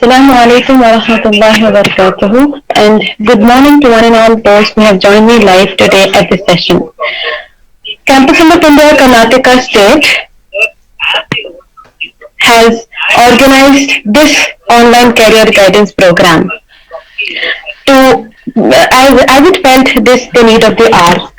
Assalamu alaikum wa rahmatullahi wa barakatuhu, and good morning to one and all those who have joined me live today at this session. Campus of India, Karnataka State has organized this online career guidance program to, as it felt this the need of the hour.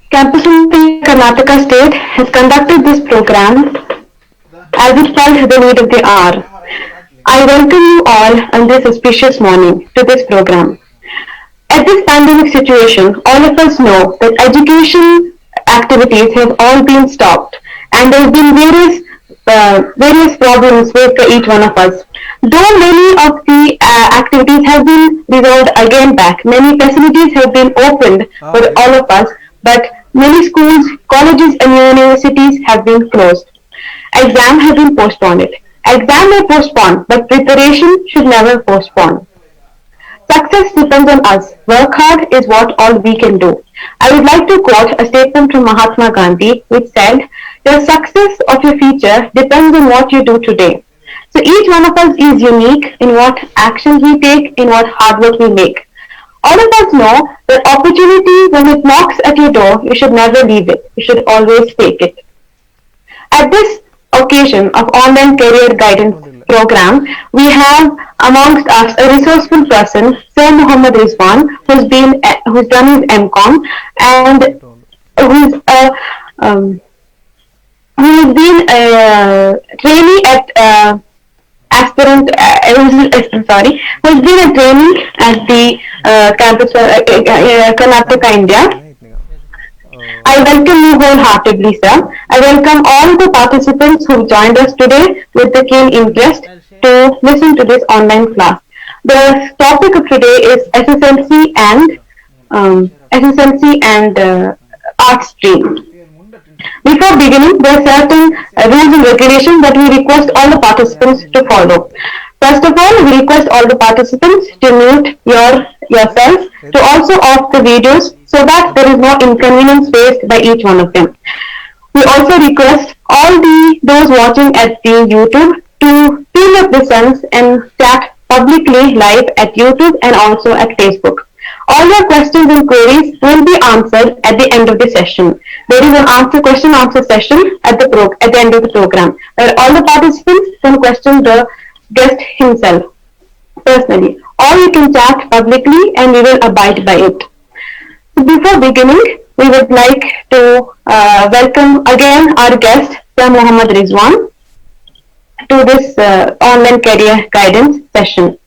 Campus of India, Karnataka State has conducted this program as it felt the need of the hour. I welcome you all on this auspicious morning to this program. At this pandemic situation, all of us know that education activities have all been stopped, and there have been various problems with each one of us. Though many of the activities have been resolved again back, many facilities have been opened for all of us, but many schools, colleges, and universities have been closed. Exam have been postponed. Exam may postpone, but preparation should never postpone. Success depends on us. Work hard is what all we can do. I would like to quote a statement from Mahatma Gandhi which said, "Your success of your future depends on what you do today." So each one of us is unique in what actions we take, in what hard work we make. All of us know that opportunity, when it knocks at your door, you should never leave it. You should always take it. At this occasion of online career guidance program, we have amongst us a resourceful person, Sir Mahammad Rizwan, who's done his MCom and who's a who has been a trainee at aspirant. Who has been a trainee at the campus Karnataka, India. I welcome you wholeheartedly, sir. I welcome all the participants who joined us today with the keen interest to listen to this online class. The topic of today is SSLC and art stream. Before beginning, there are certain rules and regulations that we request all the participants to follow. First of all, we request all the participants to mute yourselves, to also off the videos so that there is no inconvenience faced by each one of them. We also request all those watching at the YouTube to turn up the suns and chat publicly live at YouTube and also at Facebook. All your questions and queries will be answered at the end of the session. There is an question answer session at the end of the program, where all the participants can question the guest himself personally, or you can chat publicly and we will abide by it. So before beginning, we would like to welcome again our guest, Sir Mahammad Rizwan, to this online career guidance session.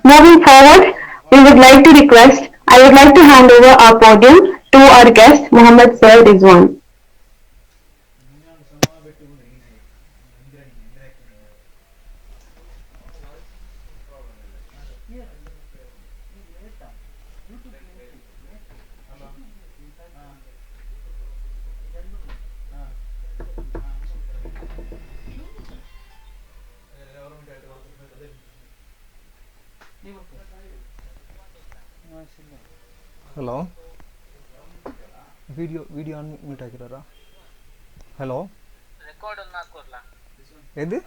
Moving forward, I would like to hand over our podium to our guest, Muhammad Sir Rizwan. Hello video on mute ಆಗಿರೋರಾ? Hello record ಅನ್ನು ಹಾಕೋರ್ಲ ಎದು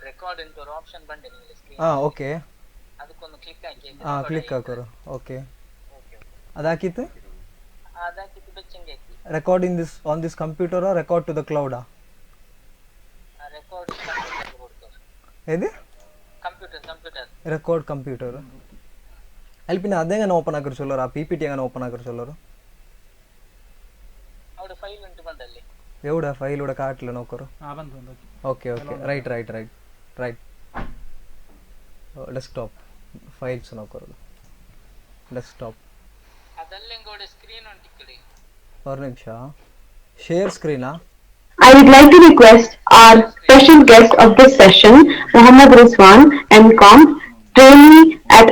record ಅಂತ ಒಂದು option ಬಂದಿದೆ ಇಲ್ಲಿ screen. Okay, ಅದಕ್ಕೊಂದು click ಹಾಕಿ. ಕ್ಲಿಕ್ ಹಾಕೋರು. ಓಕೆ, ಅದಾಕಿತ್ತು ಬೆಚ್ಚಂಗೆ ಐತಿ. Record in this on this computer or record to the cloud? Record computer ಕೊಡ್ತಾರೆ. ಎದು ಕಂಪ್ಯೂಟರ್ ರೆಕಾರ್ಡ್ ಕಂಪ್ಯೂಟರ್ ಅಲ್ಪಿನ ಅದೇಗಾನ ಓಪನ್ ಆಗಿರೋ ಚೊಲ್ಲೋರು, ಆ PPT ಏಗಾನ ಓಪನ್ ಆಗಿರೋ ಚೊಲ್ಲೋರು? ಅವಡ ಫೈಲ್ ಉಂಟು ಬಂದಲ್ಲಿ ಎವಡ ಫೈಲ್ ಉಡ ಕಾಟ್ಲ ನೋಕರು. ಬಂತು. Okay right Right. Desktop files ನೋಡ್ಕೊಳ್ಳೋದು ಡೆಸ್ಕ್ಟಾಪ್ ಅದಲ್ಲೇ ಗೋಡೆ ಸ್ಕ್ರೀನ್ ಉಂಟಿಕ್ಕಡಿ ಒಂದು ನಿಮಿಷ share ಸ್ಕ್ರೀನಾ I would like to request our special guest of this session, Mahammad Rizwan, MCom, trainee at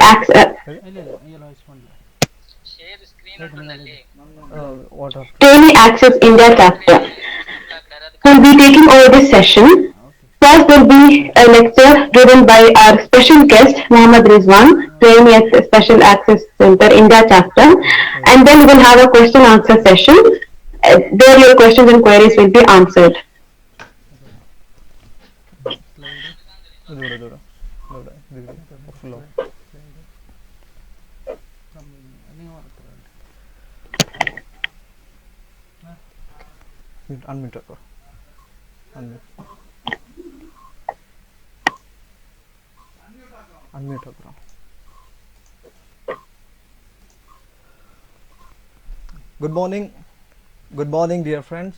share screen ಉಂಟಲ್ಲಿ ವಾಟರ್ Trainee Access India chapter, who will be taking over this session. First, there will be a lecture given by our special guest, Mahammad Rizwan, trainee at the Special Access Center India chapter, and then we will have a question answer session. There, your questions and queries will be answered. ದೂರ ದೂರ full unmute unmute ಹಾಕ್ರ Good morning, dear friends.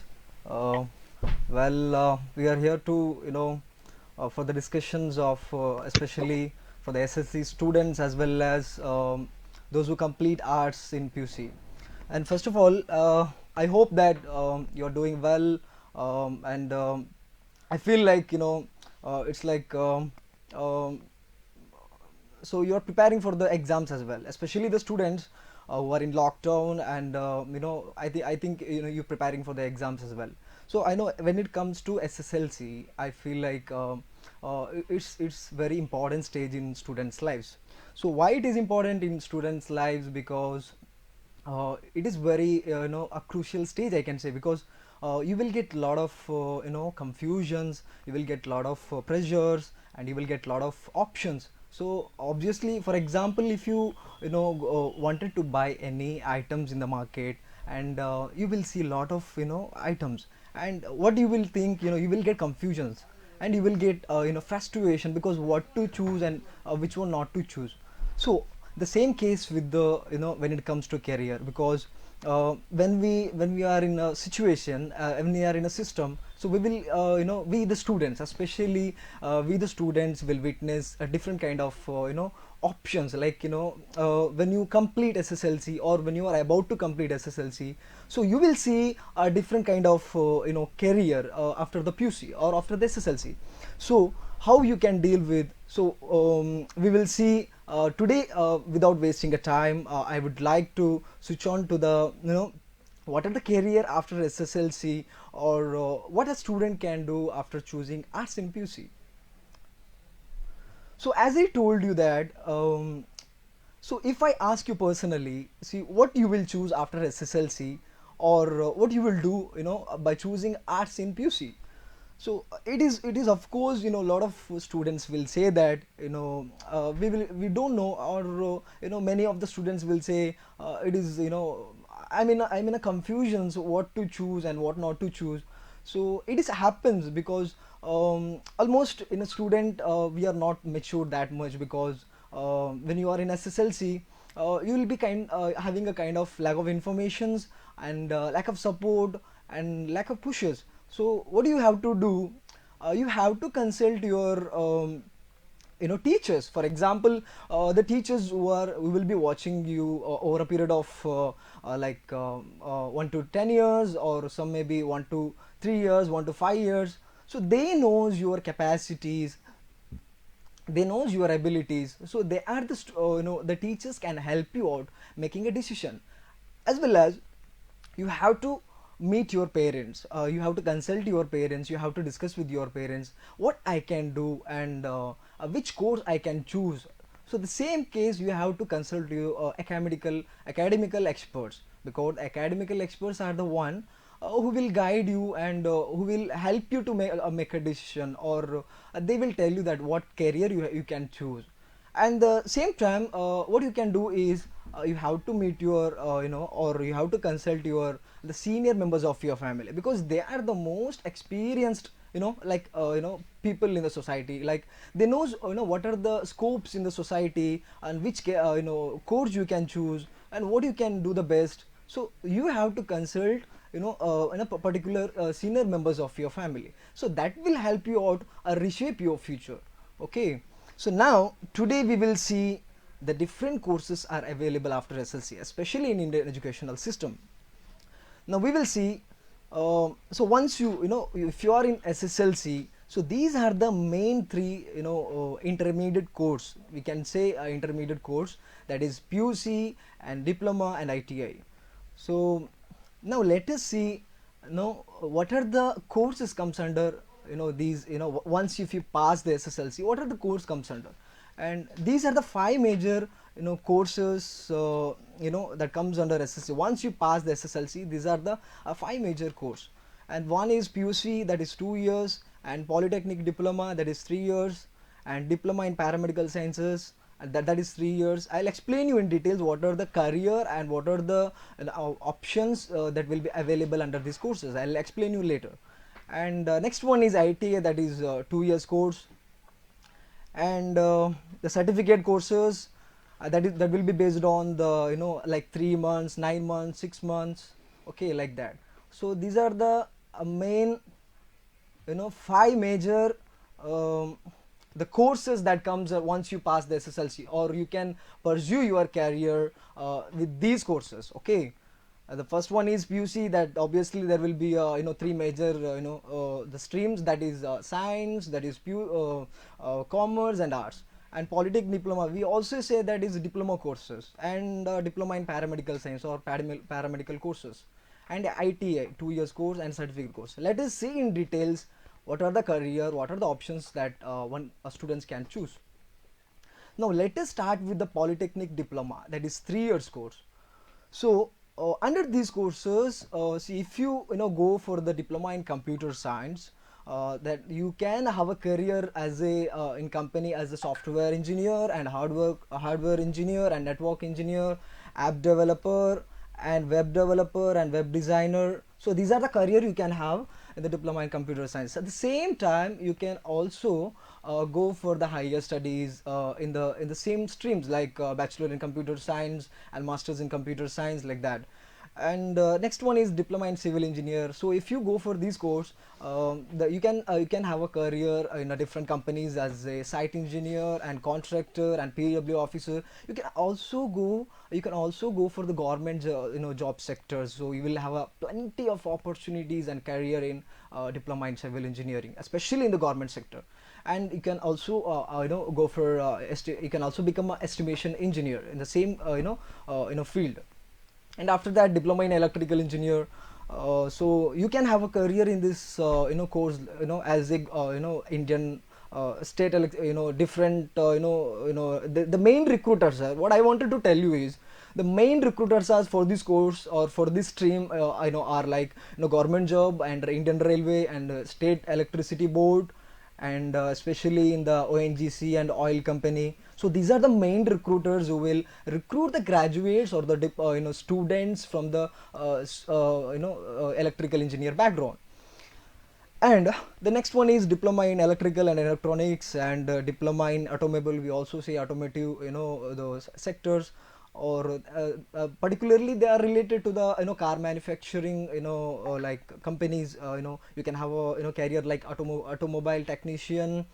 We are here to, for the discussions of, especially for the SSLC students as well as those who complete arts in PUC. And first of all, I hope that you are doing well, and I feel like it's like so you are preparing for the exams as well, especially the students who are in lockdown, and I think you're preparing for the exams as well. So I know when it comes to SSLC, I feel like it's very important stage in students lives. So why it is important in students lives? Because it is very a crucial stage, I can say, because you will get lot of confusions, you will get lot of pressures, and you will get lot of options. So obviously, for example, if you wanted to buy any items in the market, and you will see lot of items, and what you will think, you will get confusions, and you will get frustration, because what to choose and which one not to choose. So the same case with the when it comes to career, because when we are in a situation, when we are in a system, so we will we the students, especially we the students will witness a different kind of options, like when you complete SSLC, or when you are about to complete SSLC, so you will see a different kind of career after the PUC or after the SSLC. So how you can deal with, so we will see today. Without wasting a time, I would like to switch on to the what are the career after SSLC, or what a student can do after choosing arts in PUC. So as I told you that, so if I ask you personally, see what you will choose after SSLC, or what you will do by choosing arts in PUC. So it is of course, a lot of students will say that we don't know, or many of the students will say it is I'm in a confusion, so what to choose and what not to choose. So it is happens because almost in a student, we are not mature that much, because when you are in SSLC, you will be having a kind of lack of informations, and lack of support, and lack of pushes. So what do you have to do? You have to consult your teachers. For example, the teachers who will be watching you over a period of 1 to 10 years, or some maybe 1 to 3 years, 1 to 5 years. So they knows your capacities, they knows your abilities, so they are the teachers can help you out making a decision. As well as you have to meet your parents, you have to consult your parents, you have to discuss with your parents what I can do, and which course I can choose. So the same case, you have to consult your academical experts, because academical experts are the one who will guide you, and who will help you to make a decision, or they will tell you that what career you can choose. And the same time, what you can do is, you have to meet your or you have to consult the senior members of your family, because they are the most experienced people in the society. Like, they knows what are the scopes in the society, and which course you can choose, and what you can do the best. So you have to consult in a particular senior members of your family, so that will help you out, reshape your future. Okay, so now today we will see the different courses are available after SLC, especially in Indian educational system. Now we will see, so once you know if you are in SSLC, so these are the main three intermediate course, we can say intermediate course, that is PUC and diploma and ITI. So now let us see, what are the courses comes under, these, once if you pass the SSLC, what are the course comes under. And these are the five major courses that comes under SSC. Once you pass the SSLC, these are the five major course. And one is PUC, that is 2 years, and polytechnic diploma, that is 3 years, and diploma in paramedical sciences, and that is 3 years. I'll explain you in details what are the career and what are the options that will be available under these courses. I'll explain you later. And next one is ITA, that is 2 years course. And the certificate courses, that will be based on the, like 3 months, 9 months, 6 months, okay, like that. So these are the main, five major the courses that comes once you pass the SSLC, or you can pursue your career with these courses. Okay, the first one is PUC, that obviously there will be three major the streams, that is science, that is commerce and arts. And polytechnic diploma, we also say that is diploma courses, and diploma in paramedical science or paramedical courses. And ITA, 2 years course and certificate course. Let us see in details what are the career, what are the options that students can choose. Now let us start with the polytechnic diploma, that is 3 years course. So under these courses, see, if you go for the diploma in computer science, that you can have a career as a in company as a software engineer and hardware engineer and network engineer, app developer and web designer. So these are the career you can have in the diploma in computer science. At the same time, you can also go for the higher studies in the same streams, like bachelor in computer science and masters in computer science, like that. And next one is diploma in civil engineer. So if you go for this course, you can have a career in a different companies as a site engineer and contractor and PW officer. You can also go for the government job sectors. So you will have a plenty of opportunities and career in diploma in civil engineering, especially in the government sector. And you can also go for you can also become an estimation engineer in the same field. And after that, diploma in electrical engineer. So you can have a career in this course, as a Indian state different the main recruiters are, what I wanted to tell you is, the main recruiters are for this course or for this stream are like government job and Indian Railway and state electricity board, and especially in the ONGC and oil company. So these are the main recruiters who will recruit the graduates or the students from the electrical engineer background. And the next one is diploma in electrical and electronics, and diploma in automobile, we also say automotive, those sectors, or particularly they are related to the car manufacturing, like companies. You can have a career like automobile technician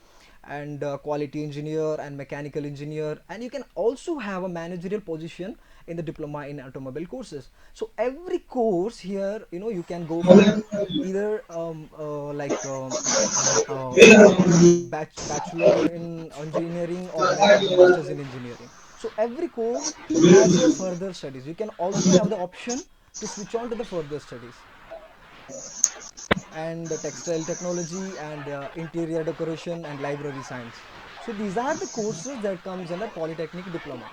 and quality engineer and mechanical engineer, and you can also have a managerial position in the diploma in automobile courses. So every course here, you can go for either bachelor in engineering or masters in engineering. So every course has a further studies. You can also have the option to switch on to the further studies. And textile technology and interior decoration and library science. So these are the courses that comes under polytechnic diploma.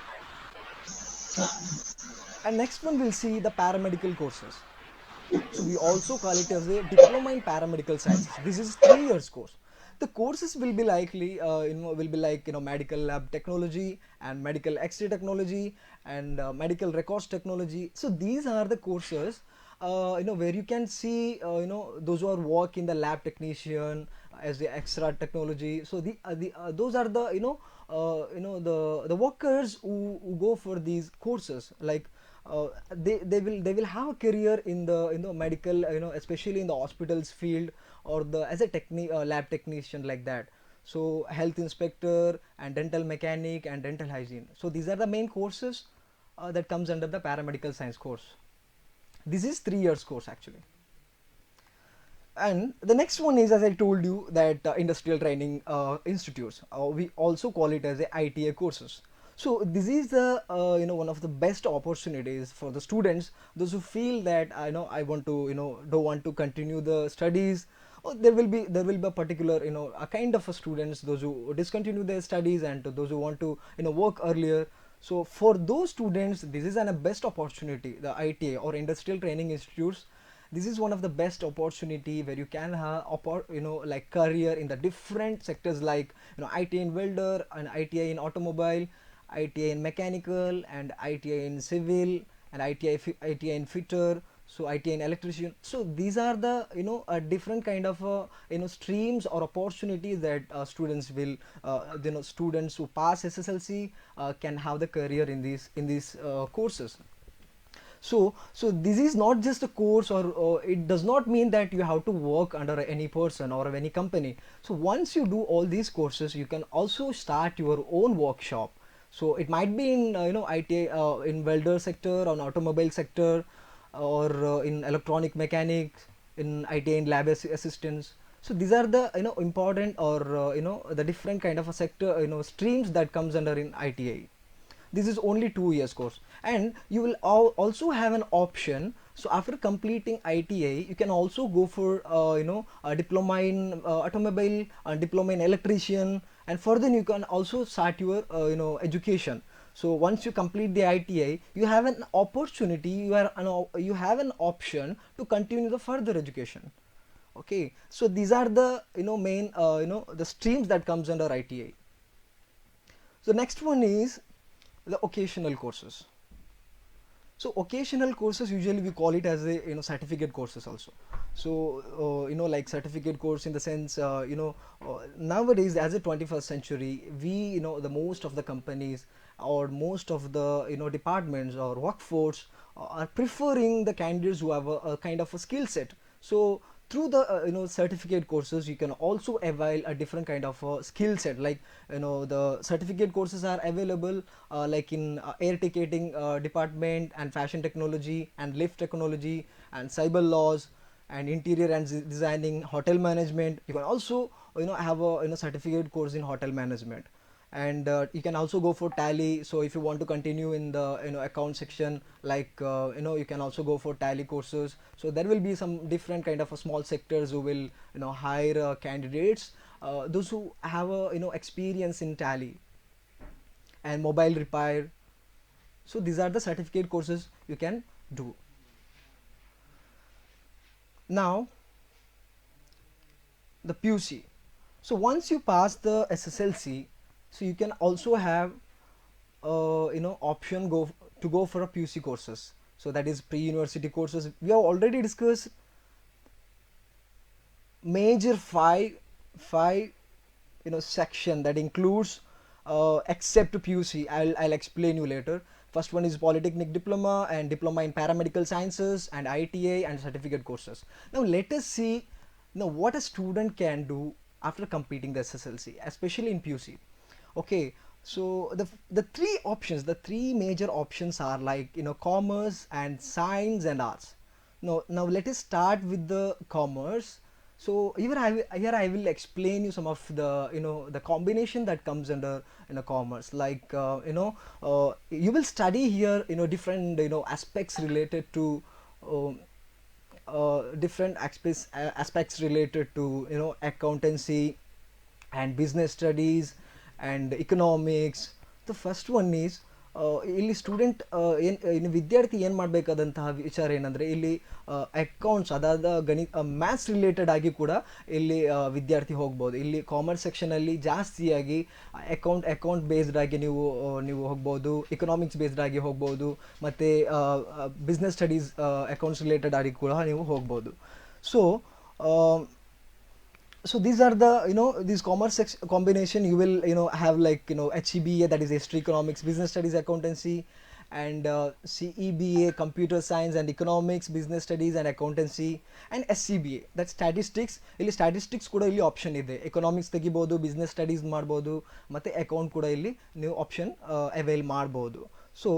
And next one we'll see the paramedical courses. So we also call it as a diploma in paramedical sciences. This is 3 years course. The courses will be likely, will be like medical lab technology and medical X-ray technology and medical records technology. So these are the courses, where you can see, those who are work in the lab technician as the X-ray technology. So those are the the workers who go for these courses, like they will have a career in the medical, especially in the hospitals field, or the as a lab technician, like that. so health inspector and dental mechanic and dental hygiene. So these are the main courses that comes under the paramedical science course. This is 3 years course actually. And the next one is, as I told you, that industrial training institutes. We also call it as a ITA courses. So this is the one of the best opportunities for the students, those who feel that I want to don't want to continue the studies, or there will be a particular a kind of a students, those who discontinue their studies, and to those who want to work earlier. So for those students, this is a best opportunity, the ITA or industrial training institutes. This is one of the best opportunity where you can have like career in the different sectors, like ITA in welder and ITA in automobile, ITA in mechanical, and ITA in civil, and ITA in fitter, so ITA in electrician. So these are the a different kind of streams or opportunities that students will students who pass SSLC can have the career in these courses. So this is not just a course, or it does not mean that you have to work under any person or any company. So once you do all these courses, you can also start your own workshop. So it might be in ITA in welder sector, or automobile sector, or in electronic mechanics, in ITA in lab assistants. So these are the important, or the different kind of a sector streams that comes under in ITA. This is only 2 years course, and you will also have an option. So after completing ITA, you can also go for a diploma in automobile, a diploma in electrician, and further you can also start your education. So once you complete the ITA, you have an opportunity, you have an option to continue the further education. Okay, so these are the main the streams that comes under ITA. So next one is the occasional courses. So occasional courses, usually we call it as a certificate courses also. So like certificate course in the sense nowadays, as a 21st century, we the most of the companies, or most of the departments or workforce are preferring the candidates who have a kind of a skill set. So through the certificate courses, you can also avail a different kind of skill set, like the certificate courses are available like in air ticketing department, and fashion technology, and lift technology, and cyber laws, and interior and designing, hotel management. You can also have a certificate course in hotel management, and you can also go for tally. So if you want to continue in the account section, like you can also go for tally courses. So there will be some different kind of a small sectors who will hire candidates, those who have a experience in tally and mobile repair. So these are the certificate courses you can do. Now the PUC. So once you pass the SSLC, so you can also have option to go for a PUC courses. So that is pre-university courses. We have already discussed major five section that includes except PUC. I'll explain you later. First one is polytechnic diploma, and diploma in paramedical sciences, and ITA, and certificate courses. Now let us see what a student can do after completing the SSLC, especially in PUC. Okay, so the three major options are like commerce, and science, and arts. Now let us start with the commerce. So here I will explain you some of the the combination that comes under commerce. Like you will study here different aspects related to different aspects related to accountancy, and business studies, and economics. The first one is ಇಲ್ಲಿ student ಏನು ವಿದ್ಯಾರ್ಥಿ ಏನು ಮಾಡಬೇಕಾದಂತಹ ವಿಚಾರ ಏನಂದರೆ, ಇಲ್ಲಿ accounts, ಅದಾದ maths related ಆಗಿ ಕೂಡ ಇಲ್ಲಿ ವಿದ್ಯಾರ್ಥಿ ಹೋಗ್ಬೋದು. ಇಲ್ಲಿ ಕಾಮರ್ಸ್ ಸೆಕ್ಷನಲ್ಲಿ ಜಾಸ್ತಿಯಾಗಿ ಅಕೌಂಟ್ ಬೇಸ್ಡ್ ಆಗಿ ನೀವು ಹೋಗ್ಬೋದು, ಎಕನಾಮಿಕ್ಸ್ ಬೇಸ್ಡ್ ಆಗಿ ಹೋಗ್ಬೋದು, ಮತ್ತು ಬಿಸ್ನೆಸ್ ಸ್ಟಡೀಸ್ ಅಕೌಂಟ್ಸ್ ರಿಲೇಟೆಡ್ ಆಗಿ ಕೂಡ ನೀವು ಹೋಗ್ಬೋದು. So So these are the, these combination you will, have like, HEBA, that is history economics business studies accountancy, and CEBA computer science and economics business studies and accountancy, and SCBA that statistics. ಇಲ್ಲಿ statistics ಕೂಡ ಇಲ್ಲಿ option ಇದೆ, economics ತೆಗಿಬೋದು, business studies ಮಾಡ್ಬೋದು, ಮತ್ತು account ಕೂಡ ಇಲ್ಲಿ ನೀವು ಆಪ್ಷನ್ ಅವೈಲ್ ಮಾಡ್ಬೋದು. ಸೊ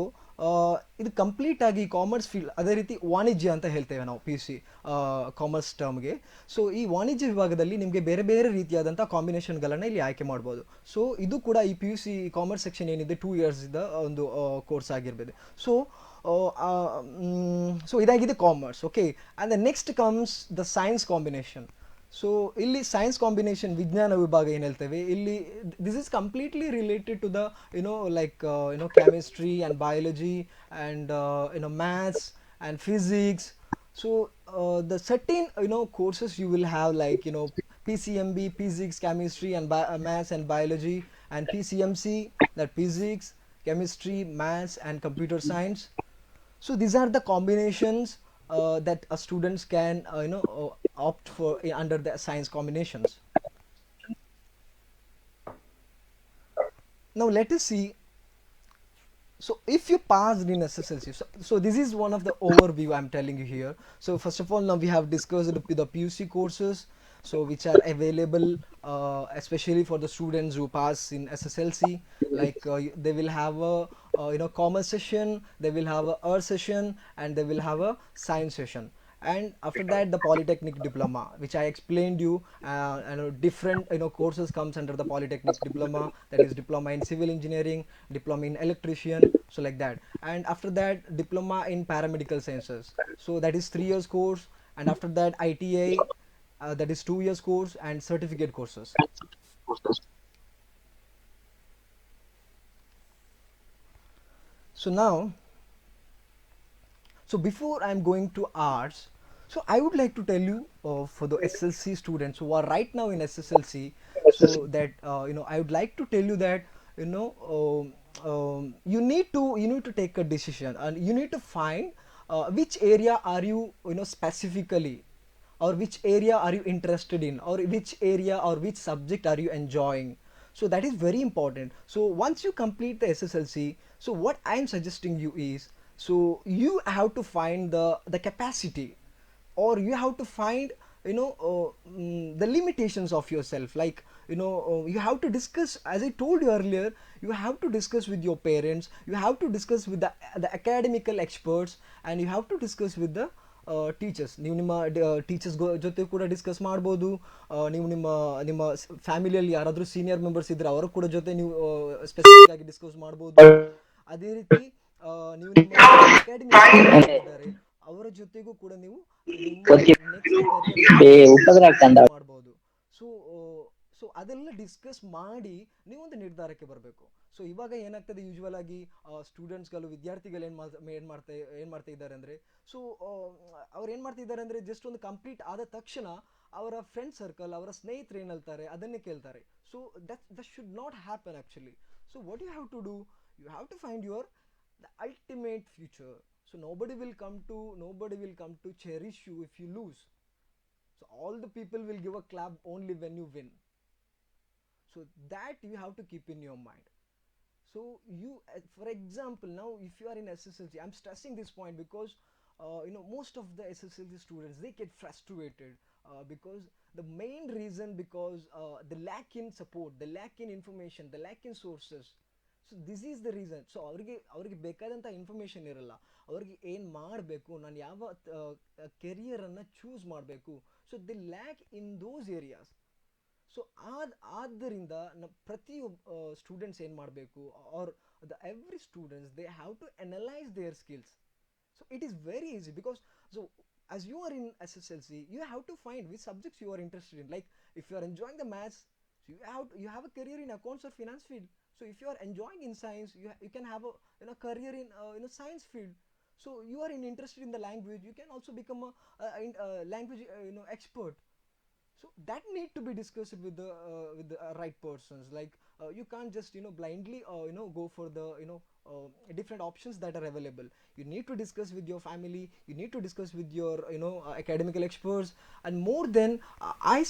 ಇದು ಕಂಪ್ಲೀಟ್ ಆಗಿ ಕಾಮರ್ಸ್ ಫೀಲ್ಡ್. ಅದೇ ರೀತಿ ವಾಣಿಜ್ಯ ಅಂತ ಹೇಳ್ತೇವೆ ನಾವು ಪಿ ಯು ಸಿ ಕಾಮರ್ಸ್ ಟರ್ಮ್ಗೆ. ಸೊ ಈ ವಾಣಿಜ್ಯ ವಿಭಾಗದಲ್ಲಿ ನಿಮಗೆ ಬೇರೆ ಬೇರೆ ರೀತಿಯಾದಂಥ ಕಾಂಬಿನೇಷನ್ಗಳನ್ನು ಇಲ್ಲಿ ಆಯ್ಕೆ ಮಾಡ್ಬೋದು. ಸೊ ಇದು ಕೂಡ ಈ P U C commerce section ಏನಿದೆ 2 years ಒಂದು ಕೋರ್ಸ್ ಆಗಿರ್ಬೋದು. ಸೊ ಸೊ ಇದಾಗಿದೆ commerce. Okay, and the next comes the science combination. So ಇಲ್ಲಿ ಸೈನ್ಸ್ ಕಾಂಬಿನೇಷನ್, ವಿಜ್ಞಾನ ವಿಭಾಗ ಏನು ಹೇಳ್ತೇವೆ ಇಲ್ಲಿ, this is completely related to the like chemistry and biology and maths and physics. So the certain courses you will have like PCMB, physics, chemistry and maths and biology, and PCMC, that physics, chemistry, maths and computer science. So these are the combinations that students can opt for under the science combinations. Now let us see. So if you passed in SSLC, so this is one of the overview I'm telling you here. So first of all, now we have discussed the PUC courses, so which are available especially for the students who pass in SSLC. Like they will have a commerce session, they will have a earth session, and they will have a science session. And after that, the polytechnic diploma, which I explained you, different courses comes under the polytechnic diploma, that is diploma in civil engineering, diploma in electrician, so like that. And after that, diploma in paramedical sciences, so that is 3 years course. And after that, ITA, that is 2 years course, and certificate courses. So now, so before I'm going to arts, so I would like to tell you for the SSLC students who are right now in SSLC, so that I would like to tell you that you need to take a decision, and you need to find which area are you specifically, or which area are you interested in, or which area or which subject are you enjoying. So that is very important. So once you complete the SSLC, so what I'm suggesting you is, so you have to find the capacity, or you have to find the limitations of yourself. Like you have to discuss, as I told you earlier, you have to discuss with your parents, you have to discuss with the academical experts, and you have to discuss with the teachers. ನೀವು ನಿಮ್ಮ teachers ಜೊತೆ ಕೂಡ discuss ಮಾಡ್ಬೋದು. ನೀವು ನಿಮ್ಮ ನಿಮ್ಮ ಫ್ಯಾಮಿಲಿಯಲ್ಲಿ ಯಾರಾದರೂ ಸೀನಿಯರ್ ಮೆಂಬರ್ಸ್ ಇದ್ದರೆ ಅವರ ಕೂಡ ಜೊತೆ ನೀವು ಸ್ಪೆಸಿಫಿಕ್ ಆಗಿ ಡಿಸ್ಕಸ್ ಮಾಡ್ಬೋದು. ಅದೇ ರೀತಿ ನೀವು ನಿಮ್ಮ ಅಕಾಡೆಮಿಕ್ ಇದ್ದಾರೆ ಅವರ ಜೊತೆಗೂ ಕೂಡ ನೀವು ಮಾಡ್ಬೋದು. ಸೊ ಸೊ ಅದೆಲ್ಲ ಡಿಸ್ಕಸ್ ಮಾಡಿ ನೀವೊಂದು ನಿರ್ಧಾರಕ್ಕೆ ಬರಬೇಕು. ಸೊ ಇವಾಗ ಏನಾಗ್ತದೆ, ಯೂಶ್ವಲ್ ಆಗಿ ಸ್ಟೂಡೆಂಟ್ಸ್ಗಳು, ವಿದ್ಯಾರ್ಥಿಗಳು ಏನು ಮಾಡ್ತಾ ಇದ್ದಾರೆ ಅಂದರೆ, ಸೊ ಅವ್ರು ಏನು ಮಾಡ್ತಿದ್ದಾರೆ ಅಂದರೆ, ಜಸ್ಟ್ ಒಂದು ಕಂಪ್ಲೀಟ್ ಆದ ತಕ್ಷಣ ಅವರ ಫ್ರೆಂಡ್ ಸರ್ಕಲ್, ಅವರ ಸ್ನೇಹಿತರು ಏನು ಹೇಳ್ತಾರೆ ಅದನ್ನೇ ಕೇಳ್ತಾರೆ. So that should not happen actually. So what you have to do, you have to find your the ultimate future. So nobody will come to cherish you if you lose. So all the people will give a clap only when you win. So that you have to keep in your mind. So you, for example, now if you are in SSLC, I'm stressing this point because most of the SSLC students, they get frustrated because the main reason, because the lack in support, the lack in information, the lack in sources. So this is the reason. So ಅವ್ರಿಗೆ ಬೇಕಾದಂಥ information ಇರಲ್ಲ, ಅವ್ರಿಗೆ ಏನು ಮಾಡಬೇಕು, ನಾನು ಯಾವ ಕೆರಿಯರನ್ನು choose ಮಾಡಬೇಕು. So the lack in those areas. So ಆದ್ದರಿಂದ ಪ್ರತಿಯೊಬ್ಬ ಸ್ಟೂಡೆಂಟ್ಸ್ ಏನು ಮಾಡಬೇಕು, or every students, they have to analyse their skills. So it is very easy because, so as you are in SSLC, you have to find which subjects you are interested in. Like if you are enjoying the maths, so you have a career in accounts or finance field. So if you are enjoying in science, you can have a career in science field. So you are interested in the language, you can also become a language expert. So that need to be discussed with the right persons. Like you can't just blindly go for the different options that are available. You need to discuss with your family, you need to discuss with your academical experts. And more than I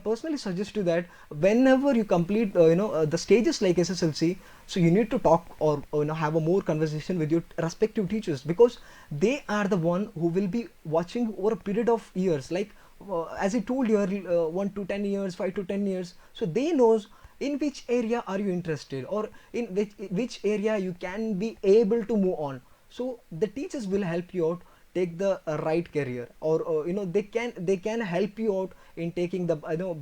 personally suggest you that whenever you complete the stages like SSLC, so you need to talk or have a more conversation with your respective teachers, because they are the one who will be watching over a period of years, like as I told you earlier, 1 to 10 years, 5 to 10 years. So they knows in which area are you interested, or in which area you can be able to move on. So the teachers will help you out take the right career, or they can help you out in taking the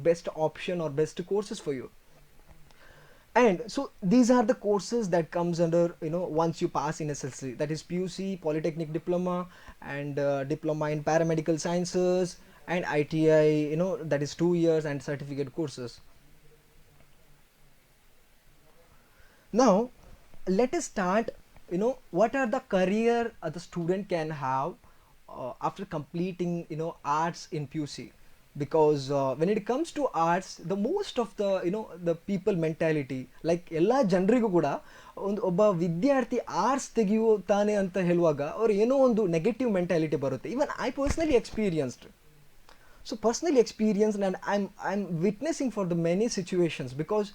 best option or best courses for you. And so these are the courses that comes under once you pass in SLC, that is PUC, polytechnic diploma, and diploma in paramedical sciences, and ITI, that is 2 years, and certificate courses. Now let us start. What are the career the student can have after completing arts in PUC? Because when it comes to arts, the most of the people mentality, like ಎಲ್ಲ ಜನರಿಗೂ ಕೂಡ ಒಬ್ಬ ವಿದ್ಯಾರ್ಥಿ arts ತೆಗೆಯುತ್ತಾನೆ ಅಂತ ಹೇಳುವಾಗ ಅವ್ರು ಏನೋ ಒಂದು ನೆಗೆಟಿವ್ ಮೆಂಟಾಲಿಟಿ ಬರುತ್ತೆ. Even I personally experienced. So personally experienced, and I'm witnessing for the many situations, because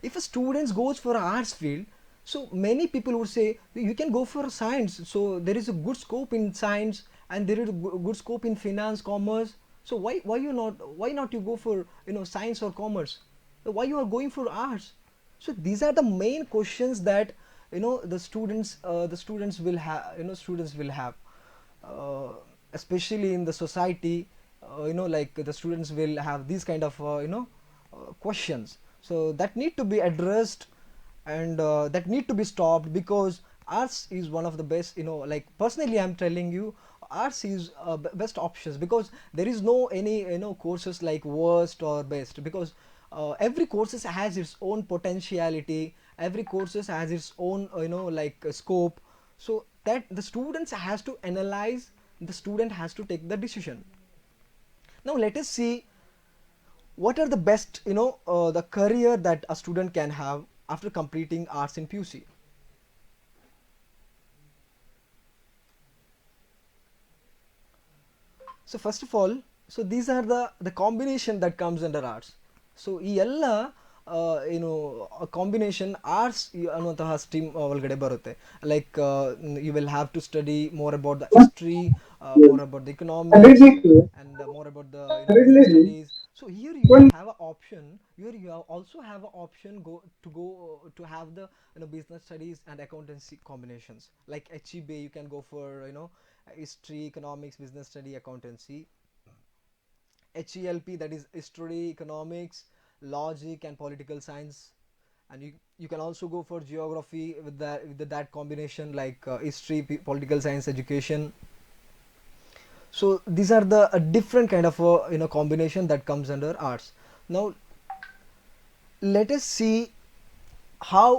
if a student goes for arts field, so many people would say you can go for science, so there is a good scope in science, and there is a good scope in finance, commerce. So why not you go for science or commerce? So why you are going for arts? So these are the main questions that the students will have, uh, especially in the society. Like the students will have these kind of questions, so that need to be addressed, and that need to be stopped, because arts is one of the best, like personally I'm telling you, arts is best options, because there is no any courses like worst or best, because every courses has its own potentiality, every courses has its own scope. So that the students has to analyze, the student has to take the decision. Now let us see what are the best the career that a student can have after completing arts in PUC. So first of all, so these are the combination that comes under arts. So ಈ ಎಲ್ಲ combination arts ಅನ್ನುವಂತಹ stream ಒಳಗಡೆ ಬರುತ್ತೆ. Like you will have to study more about the history, more about the economics, and more about the business studies. So here you will have an option. Here you also have an option to have the business studies and accountancy combinations. Like HEB, you can go for history, economics, business study, accountancy. HELP, that is history, economics, logic, and political science. And you can also go for geography with that combination, like history, political science, education. So these are the different kind of combination that comes under arts. Now let us see how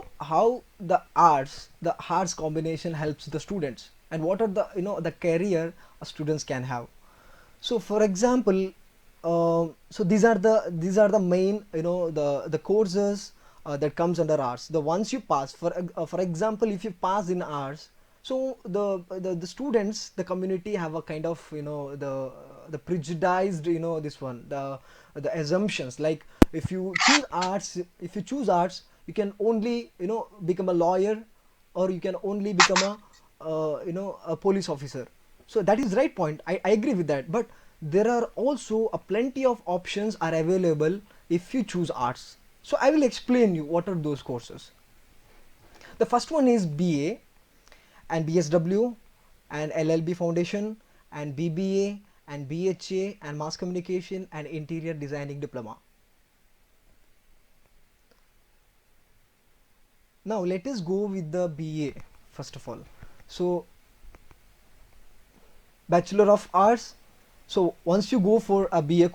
the arts combination helps the students, and what are the career students can have. So for example, so these are the main the courses that comes under arts. The once you pass, for example, if you pass in arts, so the students, the community have a kind of the prejudiced this one, the assumptions, like if you choose arts, you can only become a lawyer, or you can only become a police officer. So that is right point. I agree with that, but there are also a plenty of options are available if you choose arts. So I will explain you what are those courses. The first one is BA and BSW and LLB Foundation and BBA and BHA and Mass Communication and Interior Designing Diploma. Now let us go with the BA first of all. So Bachelor of Arts. So once you go for a BA